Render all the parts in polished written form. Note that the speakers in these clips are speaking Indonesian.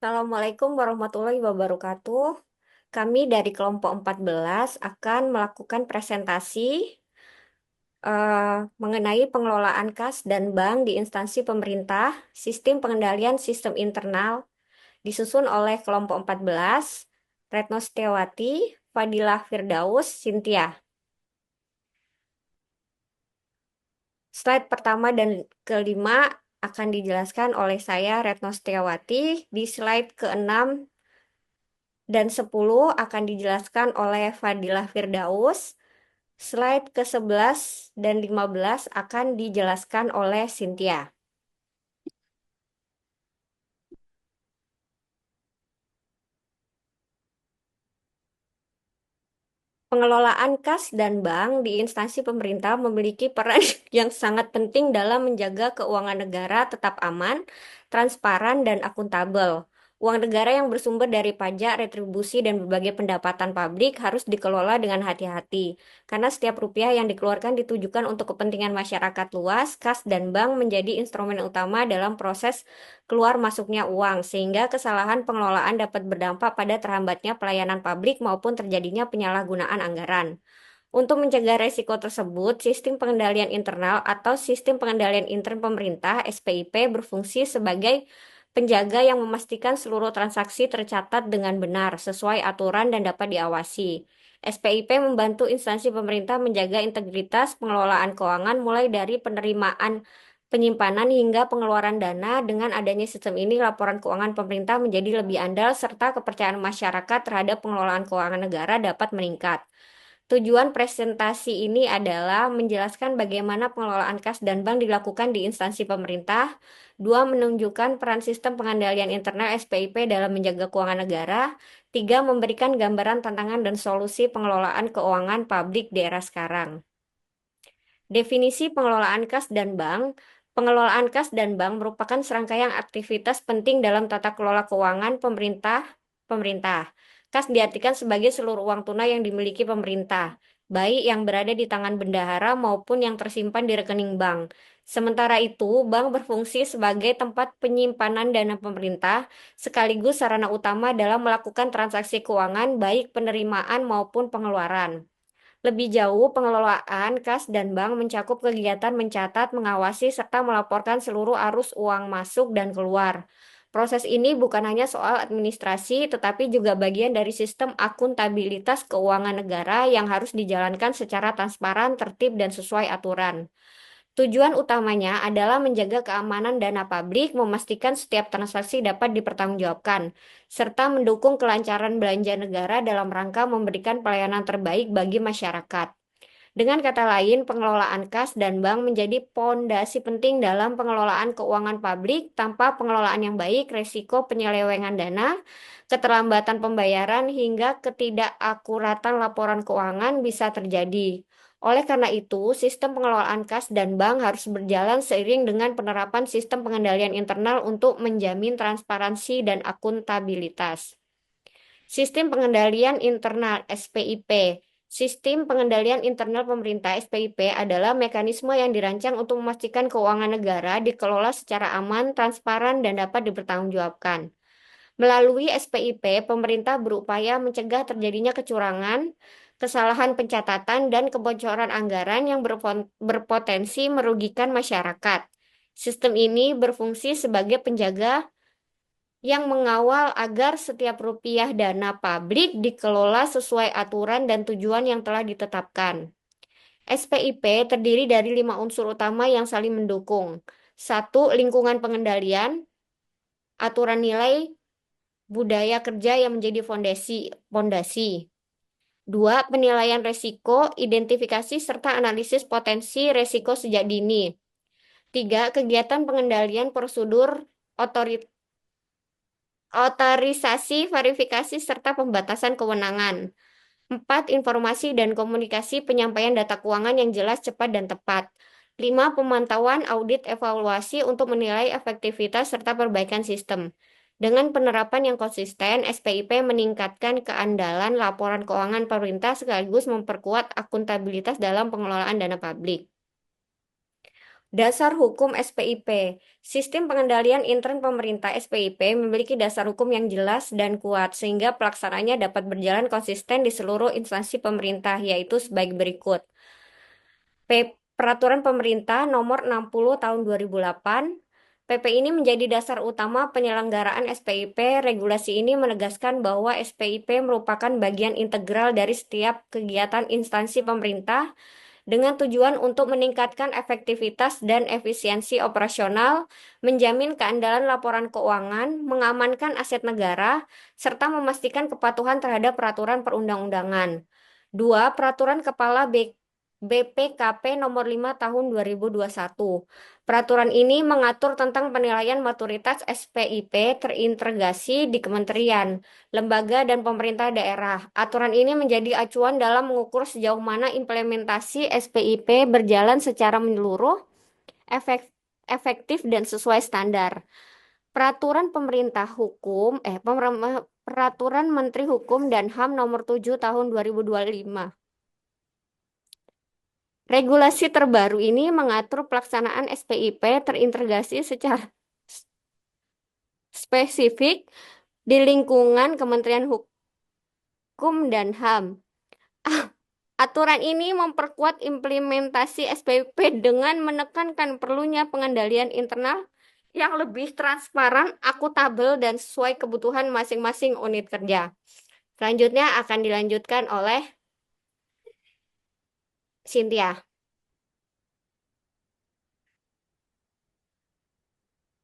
Assalamualaikum warahmatullahi wabarakatuh. Kami dari kelompok 14 akan melakukan presentasi mengenai pengelolaan kas dan bank di instansi pemerintah, sistem pengendalian sistem internal, disusun oleh kelompok 14, Retno Setiawati, Fadilah Firdaus, Cynthia. Slide pertama dan kelima akan dijelaskan oleh saya, Retno Setiawati. Di slide ke-6 dan 10 akan dijelaskan oleh Fadilah Firdaus. Slide ke-11 dan 15 akan dijelaskan oleh Cynthia. Pengelolaan kas dan bank di instansi pemerintah memiliki peran yang sangat penting dalam menjaga keuangan negara tetap aman, transparan, dan akuntabel. Uang negara yang bersumber dari pajak, retribusi, dan berbagai pendapatan publik harus dikelola dengan hati-hati. Karena setiap rupiah yang dikeluarkan ditujukan untuk kepentingan masyarakat luas, kas dan bank menjadi instrumen utama dalam proses keluar masuknya uang, sehingga kesalahan pengelolaan dapat berdampak pada terhambatnya pelayanan publik maupun terjadinya penyalahgunaan anggaran. Untuk mencegah resiko tersebut, sistem pengendalian internal atau sistem pengendalian intern pemerintah (SPIP) berfungsi sebagai penjaga yang memastikan seluruh transaksi tercatat dengan benar, sesuai aturan dan dapat diawasi. SPIP membantu instansi pemerintah menjaga integritas pengelolaan keuangan mulai dari penerimaan penyimpanan hingga pengeluaran dana. Dengan adanya sistem ini, laporan keuangan pemerintah menjadi lebih andal serta kepercayaan masyarakat terhadap pengelolaan keuangan negara dapat meningkat. Tujuan presentasi ini adalah menjelaskan bagaimana pengelolaan kas dan bank dilakukan di instansi pemerintah. Dua, menunjukkan peran sistem pengendalian internal SPIP dalam menjaga keuangan negara. Tiga, memberikan gambaran tantangan dan solusi pengelolaan keuangan publik di era sekarang. Definisi pengelolaan kas dan bank. Pengelolaan kas dan bank merupakan serangkaian aktivitas penting dalam tata kelola keuangan pemerintah. Kas diartikan sebagai seluruh uang tunai yang dimiliki pemerintah, baik yang berada di tangan bendahara maupun yang tersimpan di rekening bank. Sementara itu, bank berfungsi sebagai tempat penyimpanan dana pemerintah, sekaligus sarana utama dalam melakukan transaksi keuangan, baik penerimaan maupun pengeluaran. Lebih jauh, pengelolaan kas dan bank mencakup kegiatan mencatat, mengawasi, serta melaporkan seluruh arus uang masuk dan keluar. Proses ini bukan hanya soal administrasi, tetapi juga bagian dari sistem akuntabilitas keuangan negara yang harus dijalankan secara transparan, tertib, dan sesuai aturan. Tujuan utamanya adalah menjaga keamanan dana publik, memastikan setiap transaksi dapat dipertanggungjawabkan, serta mendukung kelancaran belanja negara dalam rangka memberikan pelayanan terbaik bagi masyarakat. Dengan kata lain, pengelolaan kas dan bank menjadi pondasi penting dalam pengelolaan keuangan publik. Tanpa pengelolaan yang baik, risiko penyelewengan dana, keterlambatan pembayaran, hingga ketidakakuratan laporan keuangan bisa terjadi. Oleh karena itu, sistem pengelolaan kas dan bank harus berjalan seiring dengan penerapan sistem pengendalian internal untuk menjamin transparansi dan akuntabilitas. Sistem pengendalian internal (SPIP). Sistem pengendalian internal pemerintah (SPIP) adalah mekanisme yang dirancang untuk memastikan keuangan negara dikelola secara aman, transparan, dan dapat dipertanggungjawabkan. Melalui SPIP, pemerintah berupaya mencegah terjadinya kecurangan, kesalahan pencatatan, dan kebocoran anggaran yang berpotensi merugikan masyarakat. Sistem ini berfungsi sebagai penjaga yang mengawal agar setiap rupiah dana publik dikelola sesuai aturan dan tujuan yang telah ditetapkan. SPIP terdiri dari 5 unsur utama yang saling mendukung. Satu, lingkungan pengendalian, aturan nilai, budaya kerja yang menjadi fondasi. Dua, penilaian resiko, identifikasi serta analisis potensi resiko sejak dini. Tiga, kegiatan pengendalian prosedur, otorisasi, verifikasi, serta pembatasan kewenangan. Empat, informasi dan komunikasi penyampaian data keuangan yang jelas, cepat, dan tepat. Lima, pemantauan, audit, evaluasi untuk menilai efektivitas serta perbaikan sistem. Dengan penerapan yang konsisten, SPIP meningkatkan keandalan laporan keuangan pemerintah sekaligus memperkuat akuntabilitas dalam pengelolaan dana publik. Dasar Hukum SPIP. Sistem pengendalian intern pemerintah SPIP memiliki dasar hukum yang jelas dan kuat sehingga pelaksanaannya dapat berjalan konsisten di seluruh instansi pemerintah, yaitu sebagai berikut. Peraturan Pemerintah Nomor 60 Tahun 2008. PP ini menjadi dasar utama penyelenggaraan SPIP. Regulasi ini menegaskan bahwa SPIP merupakan bagian integral dari setiap kegiatan instansi pemerintah dengan tujuan untuk meningkatkan efektivitas dan efisiensi operasional, menjamin keandalan laporan keuangan, mengamankan aset negara, serta memastikan kepatuhan terhadap peraturan perundang-undangan. Dua, Peraturan Kepala BPKP Nomor 5 Tahun 2021. Peraturan ini mengatur tentang penilaian maturitas SPIP terintegrasi di kementerian, lembaga, dan pemerintah daerah. Aturan ini menjadi acuan dalam mengukur sejauh mana implementasi SPIP berjalan secara menyeluruh, efektif, dan sesuai standar. Peraturan Pemerintah Hukum, Peraturan Menteri Hukum dan HAM Nomor 7 Tahun 2025. Regulasi terbaru ini mengatur pelaksanaan SPIP terintegrasi secara spesifik di lingkungan Kementerian Hukum dan HAM. Aturan ini memperkuat implementasi SPP dengan menekankan perlunya pengendalian internal yang lebih transparan, akuntabel, dan sesuai kebutuhan masing-masing unit kerja. Selanjutnya akan dilanjutkan oleh Cynthia.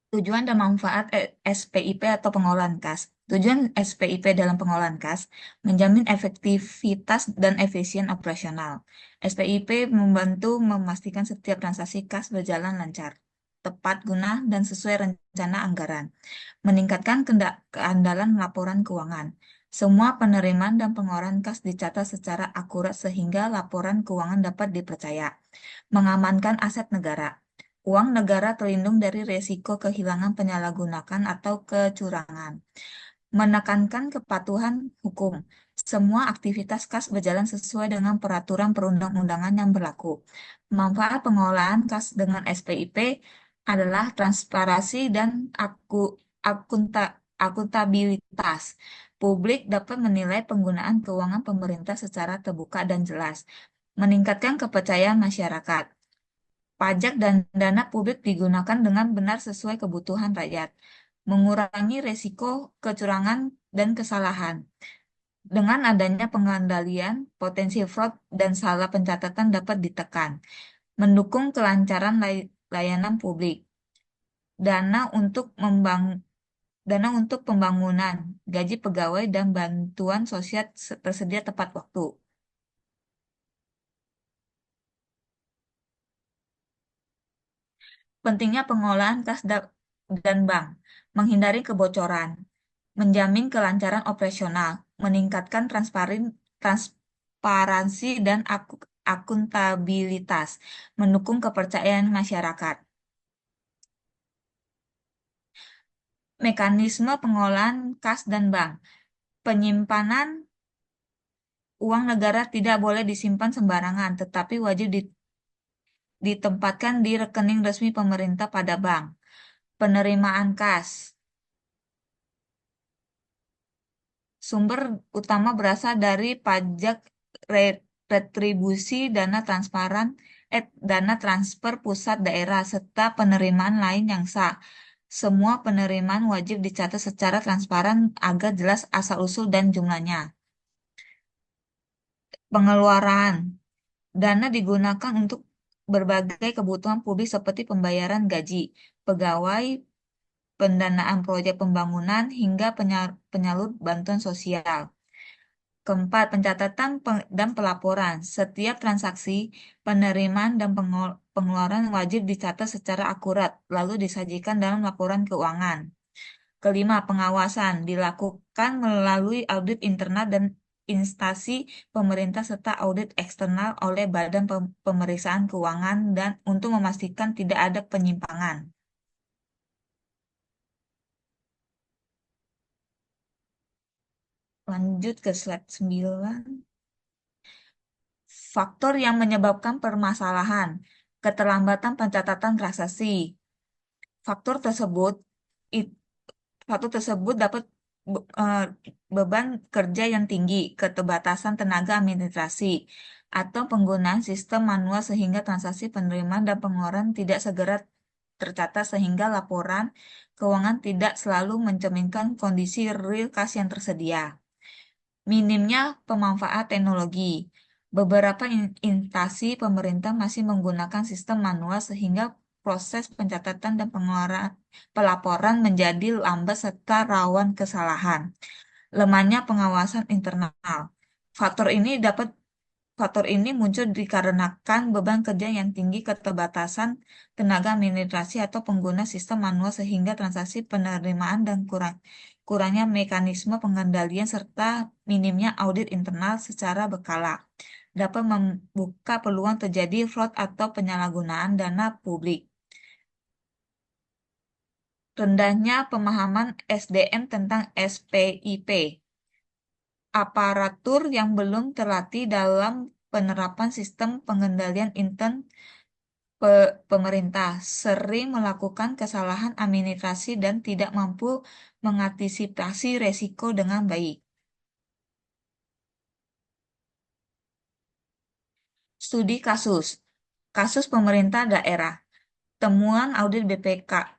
Tujuan dan manfaat SPIP atau pengolahan kas. Tujuan SPIP dalam pengolahan kas menjamin efektivitas dan efisien operasional. SPIP membantu memastikan setiap transaksi kas berjalan lancar, tepat guna, dan sesuai rencana anggaran. Meningkatkan keandalan laporan keuangan. Semua penerimaan dan pengeluaran kas dicatat secara akurat sehingga laporan keuangan dapat dipercaya. Mengamankan aset negara. Uang negara terlindung dari risiko kehilangan, penyalahgunaan, atau kecurangan. Menekankan kepatuhan hukum. Semua aktivitas kas berjalan sesuai dengan peraturan perundang-undangan yang berlaku. Manfaat pengolahan kas dengan SPIP adalah transparansi dan akuntabilitas. Publik dapat menilai penggunaan keuangan pemerintah secara terbuka dan jelas, meningkatkan kepercayaan masyarakat. Pajak dan dana publik digunakan dengan benar sesuai kebutuhan rakyat, mengurangi risiko kecurangan dan kesalahan. Dengan adanya pengendalian, potensi fraud dan salah pencatatan dapat ditekan, mendukung kelancaran layanan publik, dana untuk dana untuk pembangunan, gaji pegawai, dan bantuan sosial tersedia tepat waktu. Pentingnya pengolahan kas dan bank, menghindari kebocoran, menjamin kelancaran operasional, meningkatkan transparansi dan akuntabilitas, mendukung kepercayaan masyarakat. Mekanisme pengolahan kas dan bank, penyimpanan uang negara tidak boleh disimpan sembarangan, tetapi wajib ditempatkan di rekening resmi pemerintah pada bank. Penerimaan kas. Sumber utama berasal dari pajak, retribusi, dana transfer pusat daerah, serta penerimaan lain yang sah. Semua penerimaan wajib dicatat secara transparan agar jelas asal-usul dan jumlahnya. Pengeluaran. Dana digunakan untuk berbagai kebutuhan publik seperti pembayaran gaji, pegawai, pendanaan proyek pembangunan, hingga penyalur bantuan sosial. Keempat, pencatatan dan pelaporan. Setiap transaksi, penerimaan dan pengeluaran wajib dicatat secara akurat, lalu disajikan dalam laporan keuangan. Kelima, pengawasan dilakukan melalui audit internal dan instansi pemerintah serta audit eksternal oleh Badan Pemeriksaan Keuangan dan untuk memastikan tidak ada penyimpangan. Lanjut ke slide 9. Faktor yang menyebabkan permasalahan. keterlambatan pencatatan transaksi. Faktor tersebut it- Faktor tersebut dapat beban kerja yang tinggi, keterbatasan tenaga administrasi, atau penggunaan sistem manual sehingga transaksi penerimaan dan pengeluaran tidak segera tercatat sehingga laporan keuangan tidak selalu mencerminkan kondisi real cash yang tersedia. Minimnya pemanfaat teknologi. Beberapa instansi pemerintah masih menggunakan sistem manual sehingga proses pencatatan dan pengeluaran pelaporan menjadi lambat serta rawan kesalahan. Lemahnya pengawasan internal. Faktor ini dapat Faktor ini muncul dikarenakan beban kerja yang tinggi, keterbatasan tenaga administrasi atau pengguna sistem manual sehingga transaksi penerimaan dan kurangnya mekanisme pengendalian serta minimnya audit internal secara berkala dapat membuka peluang terjadi fraud atau penyalahgunaan dana publik. Rendahnya pemahaman SDM tentang SPIP. Aparatur yang belum terlatih dalam penerapan sistem pengendalian intern pemerintah sering melakukan kesalahan administrasi dan tidak mampu mengantisipasi resiko dengan baik. Studi kasus. Kasus pemerintah daerah. Temuan audit BPK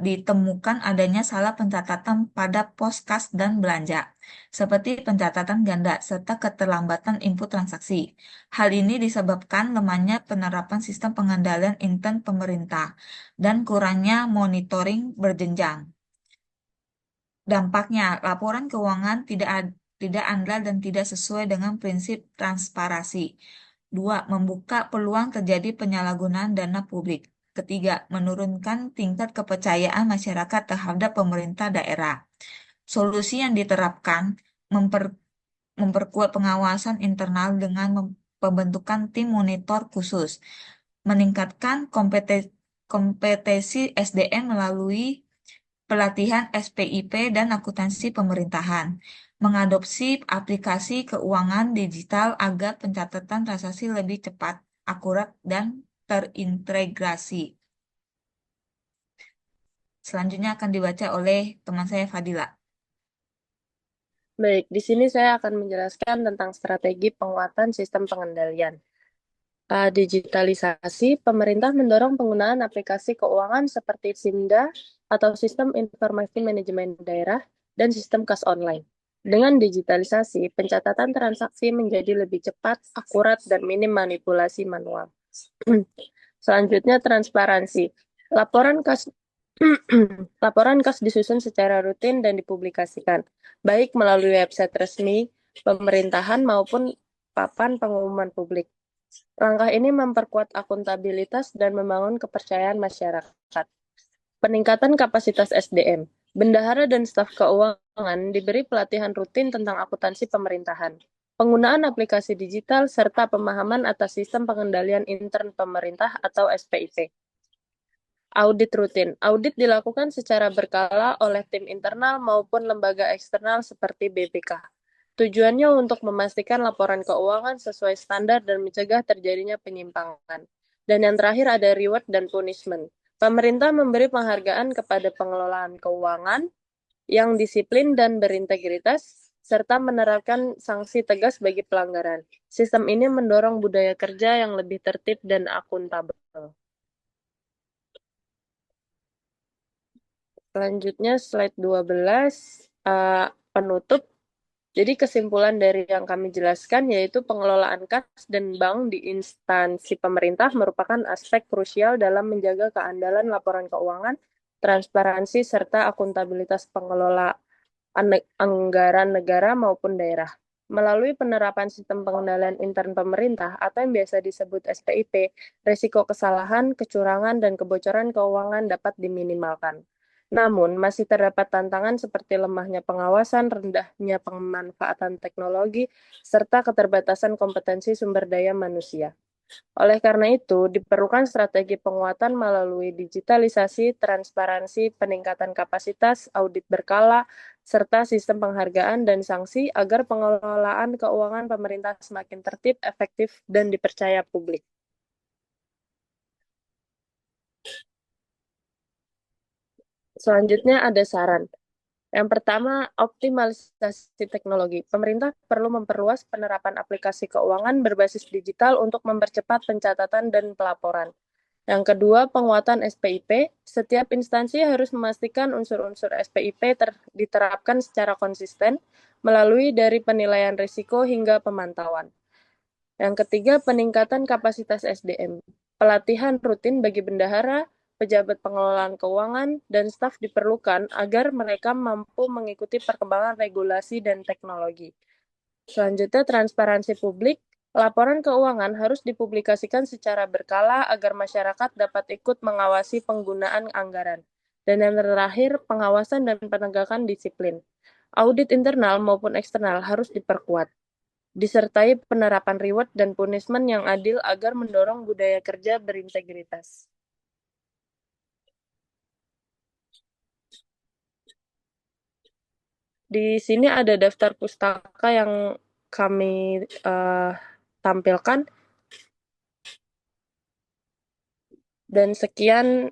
ditemukan adanya salah pencatatan pada pos kas dan belanja, seperti pencatatan ganda serta keterlambatan input transaksi. Hal ini disebabkan lemahnya penerapan sistem pengendalian intern pemerintah dan kurangnya monitoring berjenjang. Dampaknya, laporan keuangan tidak andal dan tidak sesuai dengan prinsip transparansi. Dua, membuka peluang terjadi penyalahgunaan dana publik. Ketiga, menurunkan tingkat kepercayaan masyarakat terhadap pemerintah daerah. Solusi yang diterapkan memperkuat pengawasan internal dengan pembentukan tim monitor khusus, meningkatkan kompetensi SDM melalui pelatihan SPIP dan akuntansi pemerintahan, mengadopsi aplikasi keuangan digital agar pencatatan transaksi lebih cepat, akurat, dan terintegrasi. Selanjutnya akan dibaca oleh teman saya Fadila. Baik, di sini saya akan menjelaskan tentang strategi penguatan sistem pengendalian. Digitalisasi, pemerintah mendorong penggunaan aplikasi keuangan seperti SIMDA atau Sistem Informasi Manajemen Daerah dan Sistem Kas Online. Dengan digitalisasi, pencatatan transaksi menjadi lebih cepat, akurat, dan minim manipulasi manual. Selanjutnya, transparansi. Laporan kas Laporan kas disusun secara rutin dan dipublikasikan, baik melalui website resmi pemerintahan maupun papan pengumuman publik. Langkah ini memperkuat akuntabilitas dan membangun kepercayaan masyarakat. Peningkatan kapasitas SDM. Bendahara dan staf keuangan diberi pelatihan rutin tentang akuntansi pemerintahan, penggunaan aplikasi digital, serta pemahaman atas sistem pengendalian intern pemerintah atau SPIP. Audit rutin. Audit dilakukan secara berkala oleh tim internal maupun lembaga eksternal seperti BPK. Tujuannya untuk memastikan laporan keuangan sesuai standar dan mencegah terjadinya penyimpangan. Dan yang terakhir ada reward dan punishment. Pemerintah memberi penghargaan kepada pengelolaan keuangan yang disiplin dan berintegritas, serta menerapkan sanksi tegas bagi pelanggaran. Sistem ini mendorong budaya kerja yang lebih tertib dan akuntabel. Selanjutnya slide 12, penutup. Jadi kesimpulan dari yang kami jelaskan yaitu pengelolaan kas dan bank di instansi pemerintah merupakan aspek krusial dalam menjaga keandalan laporan keuangan, transparansi, serta akuntabilitas pengelolaan anggaran negara maupun daerah. Melalui penerapan sistem pengendalian intern pemerintah atau yang biasa disebut SPIP, risiko kesalahan, kecurangan, dan kebocoran keuangan dapat diminimalkan. Namun, masih terdapat tantangan seperti lemahnya pengawasan, rendahnya pemanfaatan teknologi, serta keterbatasan kompetensi sumber daya manusia. Oleh karena itu, diperlukan strategi penguatan melalui digitalisasi, transparansi, peningkatan kapasitas, audit berkala, serta sistem penghargaan dan sanksi agar pengelolaan keuangan pemerintah semakin tertib, efektif, dan dipercaya publik. Selanjutnya ada saran. Yang pertama, optimalisasi teknologi. Pemerintah perlu memperluas penerapan aplikasi keuangan berbasis digital untuk mempercepat pencatatan dan pelaporan. Yang kedua, penguatan SPIP. Setiap instansi harus memastikan unsur-unsur SPIP diterapkan secara konsisten melalui dari penilaian risiko hingga pemantauan. Yang ketiga, peningkatan kapasitas SDM. Pelatihan rutin bagi bendahara, pejabat pengelolaan keuangan, dan staf diperlukan agar mereka mampu mengikuti perkembangan regulasi dan teknologi. Selanjutnya, transparansi publik. Laporan keuangan harus dipublikasikan secara berkala agar masyarakat dapat ikut mengawasi penggunaan anggaran. Dan yang terakhir, pengawasan dan penegakan disiplin. Audit internal maupun eksternal harus diperkuat, disertai penerapan reward dan punishment yang adil agar mendorong budaya kerja berintegritas. Di sini ada daftar pustaka yang kami tampilkan, dan sekian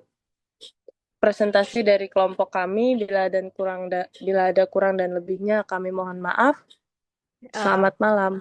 presentasi dari kelompok kami. Bila ada kurang dan lebihnya, kami mohon maaf. Eh, Selamat malam.